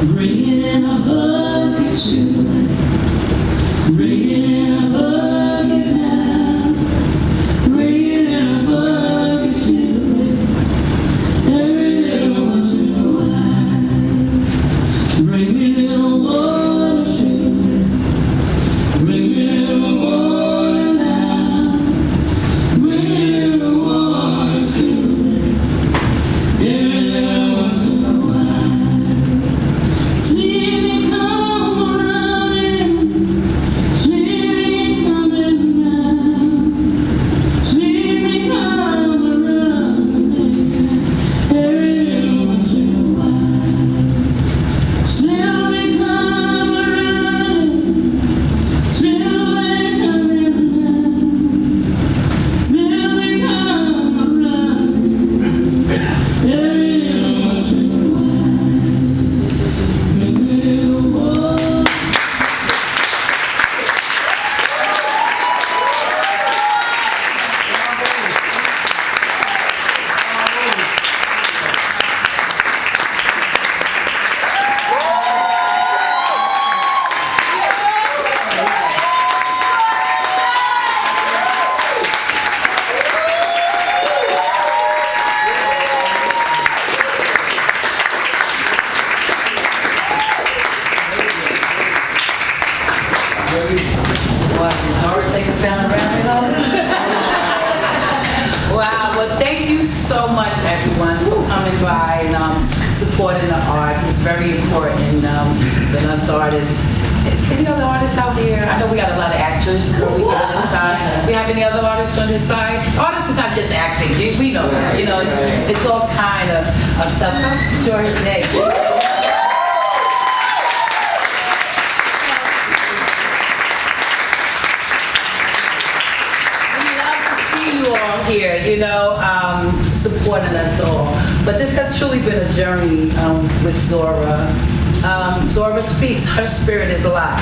Bring it in a bucket to bring it in a bucket now. Bring it in a bucket to every little once in a while. Bring me little water to bring me little water now. Bring me little water to every little once in a while. See me come running, see me coming now. See me come running, every little once in a while. Still me come running, still me coming now. Still me come running, every little once in a while. Bring me little water. What, is Zora take us down the rabbit hole? Wow, well, thank you so much, everyone, for coming by and supporting the arts. It's very important that us artists. Any other artists out here? I know we got a lot of actors over here on this side. We have any other artists on this side? Artists is not just acting. We know that. You know, it's all kind of stuff. George, Nick. Here, you know, supporting us all. But this has truly been a journey with Zora. Zora speaks, her spirit is alive.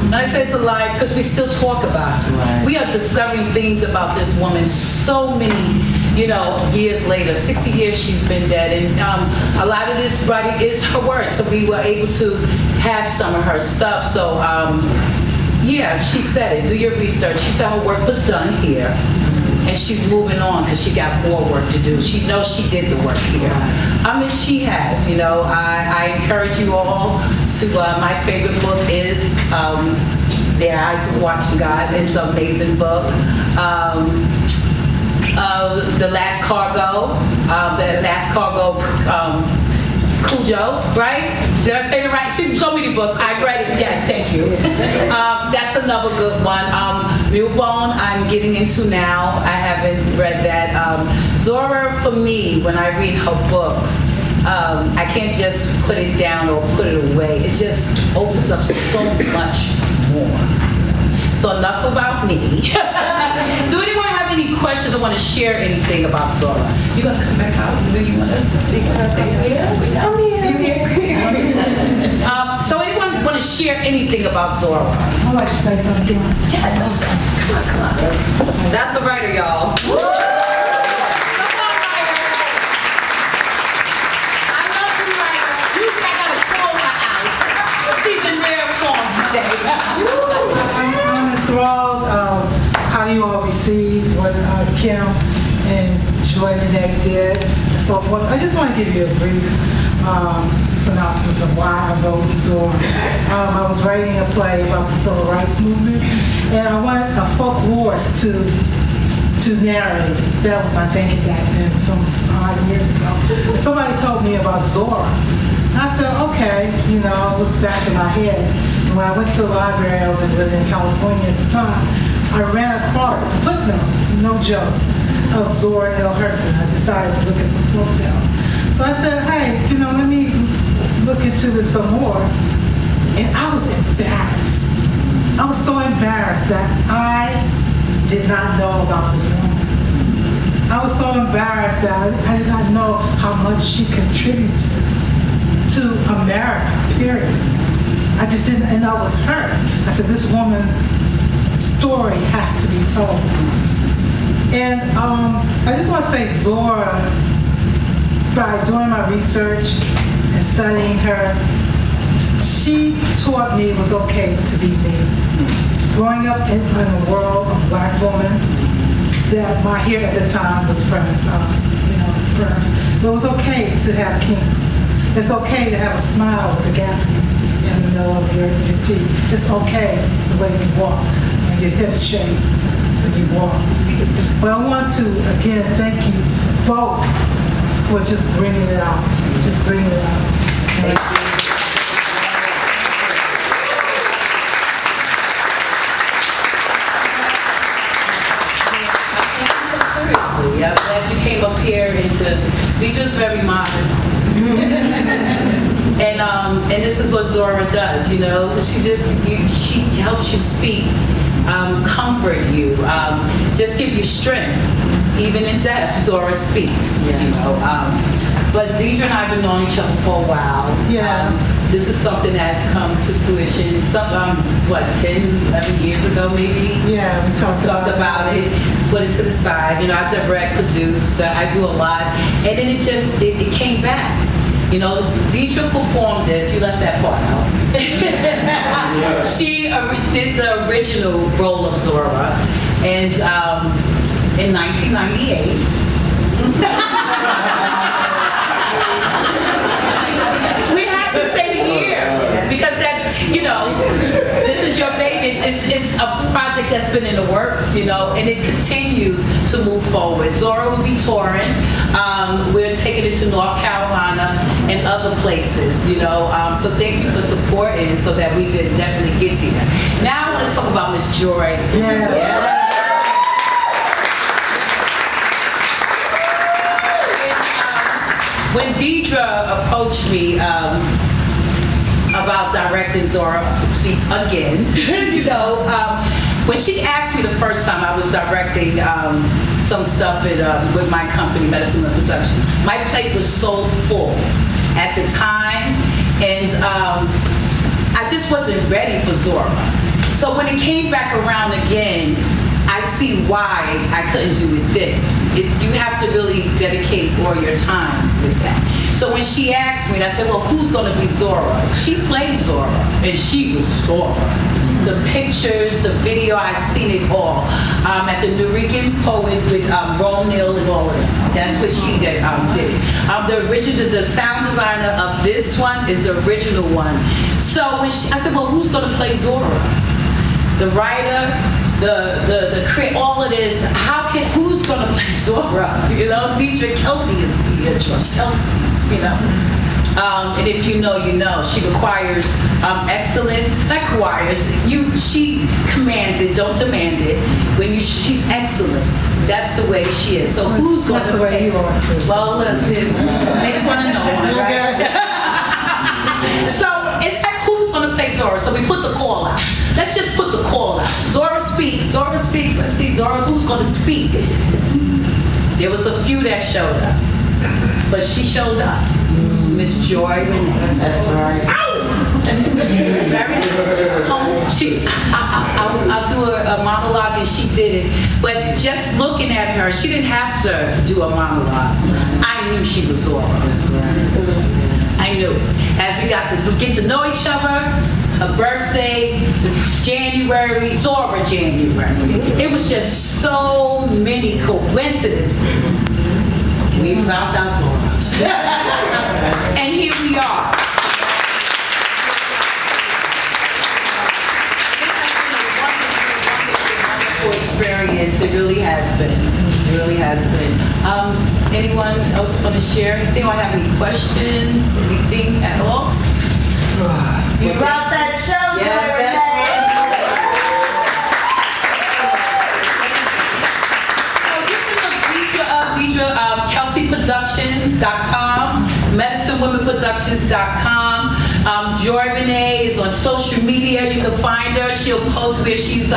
And I say it's alive because we still talk about it. Right. We are discovering things about this woman so many, you know, years later. 60 years she's been dead. And a lot of this writing is her words. So we were able to have some of her stuff. So, yeah, she said it. Do your research. She said her work was done here. And she's moving on because she got more work to do. She knows she did the work here. I mean, she has, you know. I encourage you all to, my favorite book is Their Eyes Was Watching God. It's an amazing book. The Last Cargo, Cujo, right? Did I say it right? So many books. I read it. Yes, thank you. That's another good one. Mulebone, I'm getting into now. I haven't read that. Zora, for me, when I read her books, I can't just put it down or put it away. It just opens up so much more. So enough about me. Do anyone have any questions or want to share anything about Zora? You gonna come back out? Do you want to stay here? I'm here. So anyone want to share anything about Zora? I'd like to say something. Yeah, come on. That's the writer, y'all. I'm enthralled of how you all received what Kim and Joy Renee did and so forth. I just want to give you a brief synopsis of why I wrote Zora. I was writing a play about the civil rights movement, and I wanted a folklorist to narrate it. That was my thinking back then, some odd years ago. And somebody told me about Zora. And I said, okay, you know, it was back in my head. And when I went to the library, I was living in California at the time, I ran across a footnote, no joke, of Zora Neale Hurston. I decided to look at some folktales. So I said, hey, you know, let me look into this some more. And I was embarrassed. I was so embarrassed that I did not know about this woman. I was so embarrassed that I did not know how much she contributed to America, period. I just didn't, and I was hurt. I said, this woman's story has to be told. And I just want to say Zora, by doing my research and studying her, she taught me it was okay to be me. Growing up in a world of black women, that my hair at the time was pressed, burned. But it was okay to have kinks. It's okay to have a smile with a gap in the middle of your teeth. It's okay the way you walk and your hips shake when you walk. But I want to, again, thank you both for just bringing it out. Just bringing it out. Thank you. Seriously, I'm glad you came up here Deidre's very modest. And this is what Zora does, you know. She helps you speak, comfort you, just give you strength. Even in death, Zora speaks, you know. But Deidre and I have been knowing each other for a while. Yeah. This is something that's come to fruition. 10, 11 years ago, maybe? Yeah, we talked about it, put it to the side. You know, I direct, produce, I do a lot. And then it came back. You know, Deidre performed this. You left that part out. She did the original role of Zora. And in 1998, we have to say the year because that, you know, this is your baby. It's a project that's been in the works, you know, and it continues to move forward. Zora will be touring. We're taking it to North Carolina and other places, you know. So thank you for supporting so that we could definitely get there. Now I want to talk about Miss Joy. Yeah. When Deidre approached me about directing Zora Speaks again, you know, when she asked me the first time I was directing some stuff with my company, Medicine Women Productions, my plate was so full at the time, and I just wasn't ready for Zora. So when it came back around again, I see why I couldn't do it then. You have to really dedicate all your time with that. So when she asked me, I said, well, who's going to be Zora? She played Zora, and she was Zora. The pictures, the video, I've seen it all. At the Norican Poet with Ron Neal and all of them. That's what she did. The sound designer of this one is the original one. So when I said, well, who's going to play Zora? The writer, the create, all of this. Who's gonna play Zora? You know, Deidre Kelsey is Deidre Kelsey. You know, and if you know, you know. She requires excellence. Not requires. She commands it. Don't demand it. She's excellent. That's the way she is. So who's gonna? That's the way you are too. Well, listen. Makes one to know one, right? So it's like who's gonna play Zora? So we put the call out. Let's just put the call out. Zora Speaks. Zora Speaks. Let's see, who's going to speak? There was a few that showed up, but she showed up. Miss Joy Renee. That's right. She's very humble. I'll do a monologue, and she did it. But just looking at her, she didn't have to do a monologue. I knew she was Zora. I knew it. As we got to get to know each other, her birthday, January, Zora January. It was just so many coincidences. We found out Zora. And here we are. It's been a wonderful experience. It really has been. It really has been. Anyone else want to share anything or have any questions? Anything at all? You brought that show, Yes, KelseyProductions.com, MedicineWomenProductions.com. Joy Renee is on social media. You can find her. She'll post where she's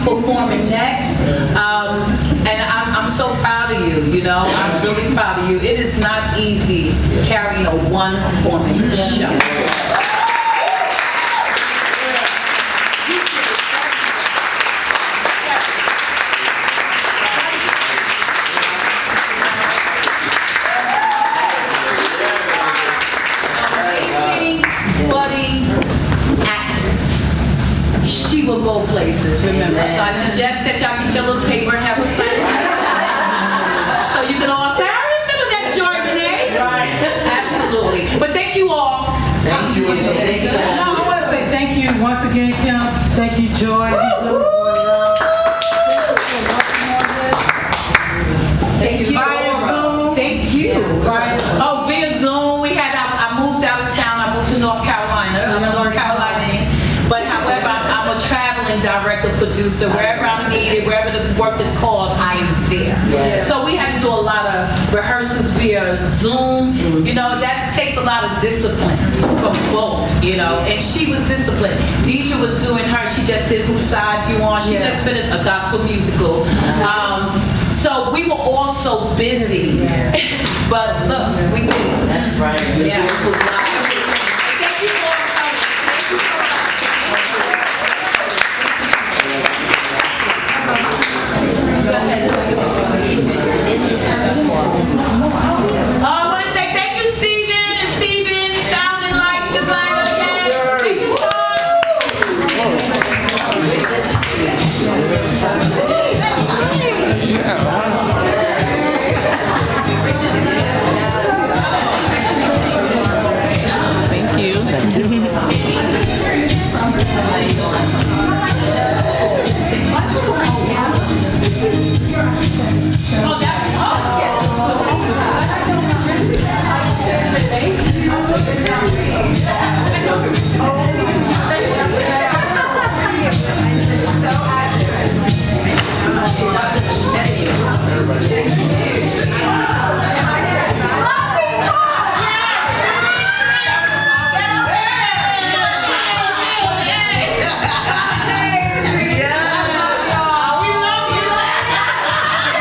performing next. And I'm so proud of you, you know. I'm really proud of you. It is not easy carrying a one-woman show. she will go places, remember. So I suggest that y'all get your little paper and have her sign it. So you can all say, I remember that Joy Renee. Right. Absolutely. But thank you all. Thank you. Thank you. No, I want to say thank you once again, Kim. Thank you, Joy. Thank you. Via Zoom. Thank you. Via- Oh, via Zoom. I moved out of town. I moved to North Carolina. I'm a North Carolinian. But however, I'm a traveling director, producer. Wherever I'm needed, wherever the work is called, I am there. Yes. So we had to do a lot of rehearsals via Zoom. You know, that takes a lot of discipline from both, you know. And she was disciplined. Deidre was doing her. She just did Whose Side You On. She just finished a gospel musical. So we were all so busy. But look, we did it. That's right. Yeah.